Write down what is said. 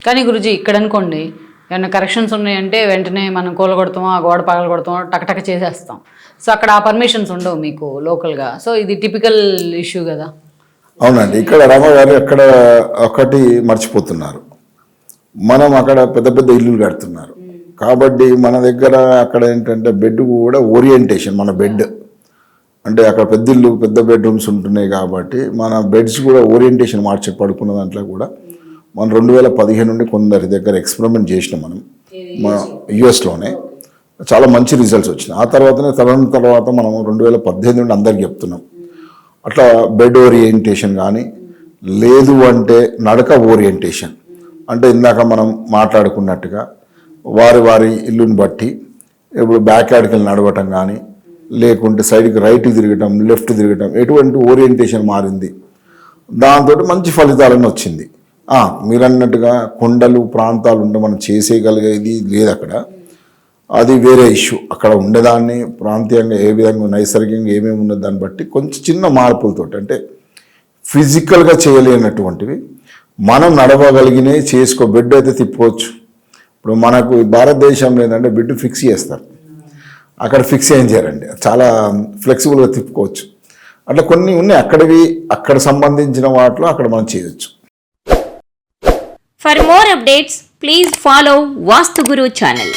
కానీ గురుజీ ఇక్కడ అనుకోండి ఏమైనా కరెక్షన్స్ ఉన్నాయంటే వెంటనే మనం కూలగొడతాం, ఆ గోడ పగలగొడతాం, టకటక చేసేస్తాం. సో అక్కడ ఆ పర్మిషన్స్ ఉండవు మీకు లోకల్గా. సో ఇది టిపికల్ ఇష్యూ కదా. అవునండి, ఇక్కడ రామగారు ఎక్కడ ఒకటి మర్చిపోతున్నారు. మనం అక్కడ పెద్ద పెద్ద ఇల్లులు కడుతున్నారు కాబట్టి మన దగ్గర అక్కడ ఏంటంటే బెడ్ కూడా ఓరియంటేషన్, మన బెడ్ అంటే అక్కడ పెద్ద ఇల్లు పెద్ద బెడ్రూమ్స్ ఉంటున్నాయి కాబట్టి మన బెడ్స్ కూడా ఓరియంటేషన్ మార్చి పడుకున్న దాంట్లో కూడా మనం 2015 నుండి కొందరి దగ్గర ఎక్స్పెరిమెంట్ చేసినాం మనం మన యుఎస్లోనే. చాలా మంచి రిజల్ట్స్ వచ్చినాయి. ఆ తర్వాత మనం 2018 నుండి అందరికి చెప్తున్నాం. అట్లా బెడ్ ఓరియంటేషన్ కానీ లేదు అంటే నడక ఓరియంటేషన్ అంటే ఇందాక మనం మాట్లాడుకున్నట్టుగా వారి ఇల్లుని బట్టి ఇప్పుడు బ్యాక్ యార్డ్కి వెళ్ళి నడవటం కానీ లేకుంటే సైడ్కి రైట్ తిరగటం లెఫ్ట్ తిరగటం ఎటువంటి ఓరియంటేషన్ మారింది. దాంతో మంచి ఫలితాలను వచ్చింది. మీరు అన్నట్టుగా కొండలు ప్రాంతాలు ఉంటే మనం చేసేయగలిగేది లేదు అక్కడ, అది వేరే ఇష్యూ. అక్కడ ఉండేదాన్ని ప్రాంతీయంగా ఏ విధంగా నైసర్గికంగా ఏమేమి ఉన్నది దాన్ని బట్టి కొంచెం చిన్న మార్పులతో అంటే ఫిజికల్గా చేయలేనటువంటివి మనం నడవగలిగినవి చేసుకో. బెడ్ అయితే తిప్పవచ్చు. ఇప్పుడు మనకు భారతదేశంలో ఏంటంటే బెడ్ ఫిక్స్ చేస్తారు, అక్కడ ఫిక్స్ ఏం చేయరండి, చాలా ఫ్లెక్సిబుల్గా తిప్పుకోవచ్చు. అట్లా కొన్ని ఉన్నాయి అక్కడివి, అక్కడ సంబంధించిన వాటిలో అక్కడ మనం చేయొచ్చు. For more updates, please follow Vastu Guru channel.